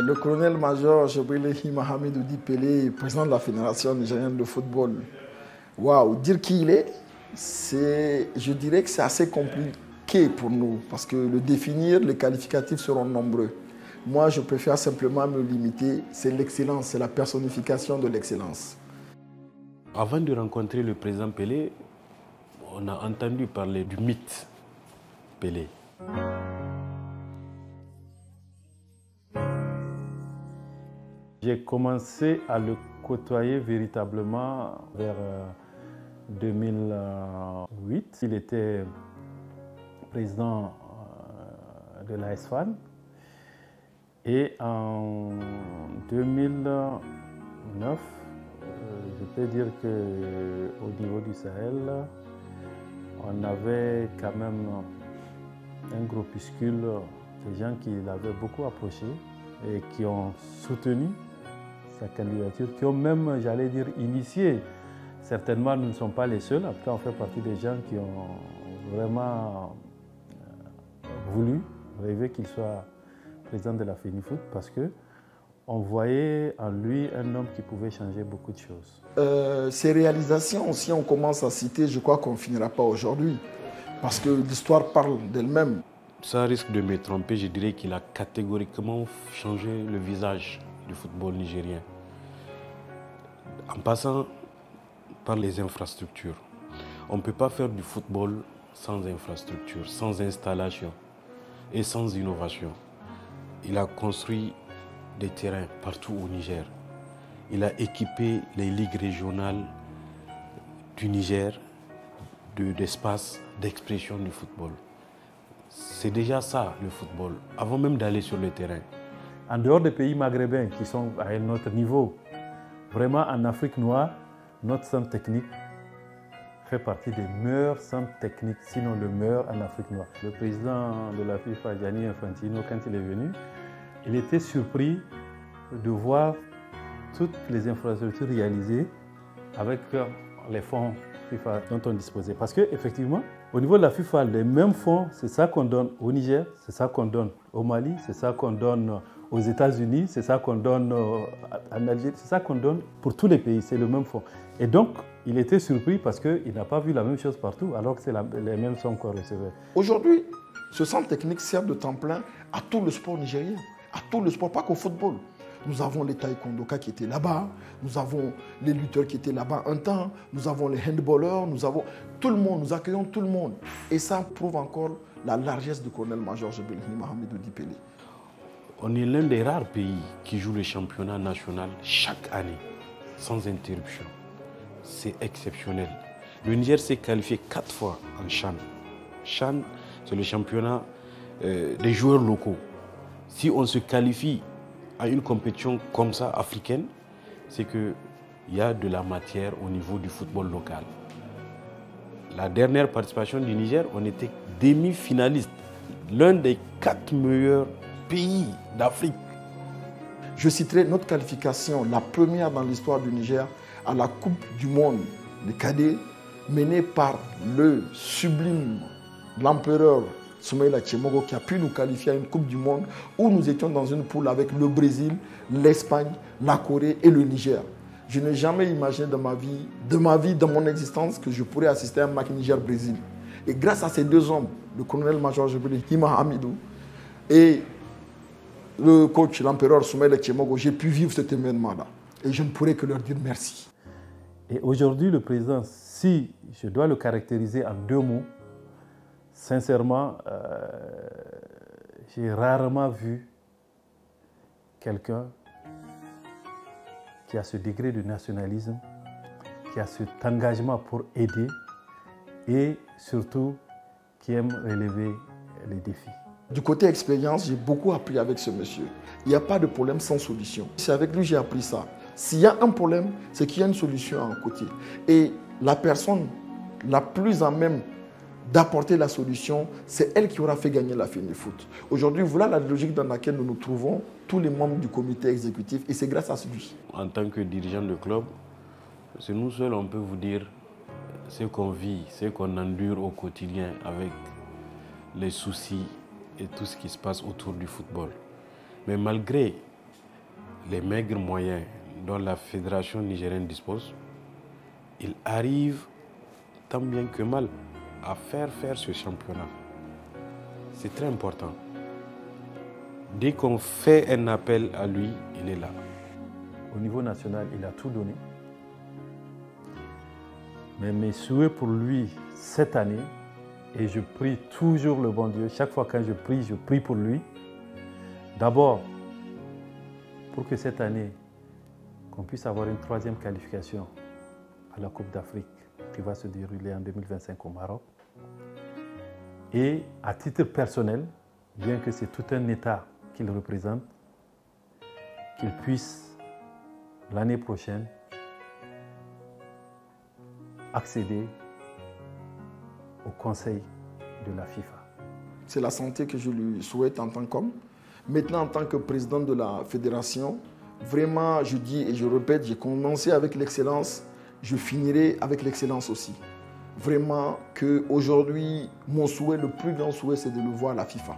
Le colonel-major Djibril Hamidou Di Pelé, président de la Fédération nigérienne de football. Waouh, dire qui il est, je dirais que c'est assez compliqué pour nous parce que le définir, les qualificatifs seront nombreux. Moi, je préfère simplement me limiter, c'est l'excellence, c'est la personnification de l'excellence. Avant de rencontrer le président Pelé, on a entendu parler du mythe Pelé. J'ai commencé à le côtoyer véritablement vers 2008. Il était président de l'AS Fan. Et en 2009, je peux dire qu'au niveau du Sahel, on avait quand même un groupuscule de gens qui l'avaient beaucoup approché et qui ont soutenu sa candidature, qui ont même, j'allais dire, initié. Certainement, nous ne sommes pas les seuls. En tout cas, on fait partie des gens qui ont vraiment voulu, rêvé qu'il soit président de la FENIFOOT parce qu'on voyait en lui un homme qui pouvait changer beaucoup de choses. Ses réalisations, si on commence à citer, je crois qu'on ne finira pas aujourd'hui parce que l'histoire parle d'elle-même. Sans risque de me tromper, je dirais qu'il a catégoriquement changé le visage du football nigérien. En passant par les infrastructures. On ne peut pas faire du football sans infrastructure, sans installation et sans innovation. Il a construit des terrains partout au Niger. Il a équipé les ligues régionales du Niger d'espaces d'expression du football. C'est déjà ça le football, avant même d'aller sur le terrain. En dehors des pays maghrébins qui sont à un autre niveau, vraiment en Afrique noire, notre centre technique fait partie des meilleurs centres techniques, sinon le meilleur en Afrique noire. Le président de la FIFA, Gianni Infantino, quand il est venu, il était surpris de voir toutes les infrastructures réalisées avec les fonds FIFA dont on disposait. Parce qu'effectivement, au niveau de la FIFA, les mêmes fonds, c'est ça qu'on donne au Niger, c'est ça qu'on donne au Mali, c'est ça qu'on donne aux États-Unis, c'est ça qu'on donne en Algérie, c'est ça qu'on donne pour tous les pays, c'est le même fonds. Et donc, il était surpris parce qu'il n'a pas vu la même chose partout, alors que c'est les mêmes sommes qu'on recevait. Aujourd'hui, ce centre technique sert de temps-plein à tout le sport nigérien, à tout le sport, pas qu'au football. Nous avons les taekwondoka qui étaient là-bas, nous avons les lutteurs qui étaient là-bas un temps, nous avons les handballeurs, nous avons tout le monde, nous accueillons tout le monde. Et ça prouve encore la largesse du colonel-major Djibril Hamidou Di Pelé. On est l'un des rares pays qui joue le championnat national chaque année, sans interruption. C'est exceptionnel. Le Niger s'est qualifié 4 fois en CHAN. CHAN, c'est le championnat des joueurs locaux. Si on se qualifie à une compétition comme ça, africaine, c'est qu'il y a de la matière au niveau du football local. La dernière participation du Niger, on était demi-finaliste. L'un des 4 meilleurs pays d'Afrique. Je citerai notre qualification, la première dans l'histoire du Niger, à la Coupe du Monde des cadets, menée par le sublime, l'empereur Soumaïla Tchemogo, qui a pu nous qualifier à une Coupe du Monde où nous étions dans une poule avec le Brésil, l'Espagne, la Corée et le Niger. Je n'ai jamais imaginé de ma vie, de mon existence, que je pourrais assister à un match Niger-Brésil. Et grâce à ces deux hommes, le colonel-major Djibril Hamidou et le coach, l'empereur Soumaïla Tchemogo, j'ai pu vivre cet événement-là. Et je ne pourrais que leur dire merci. Et aujourd'hui, le président, si je dois le caractériser en 2 mots, sincèrement, j'ai rarement vu quelqu'un qui a ce degré de nationalisme, qui a cet engagement pour aider et surtout qui aime relever les défis. Du côté expérience, j'ai beaucoup appris avec ce monsieur. Il n'y a pas de problème sans solution. C'est avec lui que j'ai appris ça. S'il y a un problème, c'est qu'il y a une solution à un côté. Et la personne la plus à même d'apporter la solution, c'est elle qui aura fait gagner la FENIFOOT. Aujourd'hui, voilà la logique dans laquelle nous nous trouvons, tous les membres du comité exécutif, et c'est grâce à lui. En tant que dirigeant de club, c'est nous seuls, on peut vous dire ce qu'on vit, ce qu'on endure au quotidien avec les soucis et tout ce qui se passe autour du football. Mais malgré les maigres moyens dont la fédération nigérienne dispose, il arrive tant bien que mal à faire ce championnat. C'est très important. Dès qu'on fait un appel à lui, il est là. Au niveau national, il a tout donné. Mais mes souhaits pour lui cette année, et je prie toujours le bon Dieu, chaque fois que je prie pour lui. D'abord, pour que cette année, qu'on puisse avoir une 3e qualification à la Coupe d'Afrique qui va se dérouler en 2025 au Maroc. Et à titre personnel, bien que c'est tout un État qu'il représente, qu'il puisse l'année prochaine accéder au conseil de la FIFA. C'est la santé que je lui souhaite en tant qu'homme. Maintenant, en tant que président de la fédération, vraiment, je dis et je répète, j'ai commencé avec l'excellence, je finirai avec l'excellence aussi. Vraiment qu'aujourd'hui, mon souhait, le plus grand souhait, c'est de le voir à la FIFA.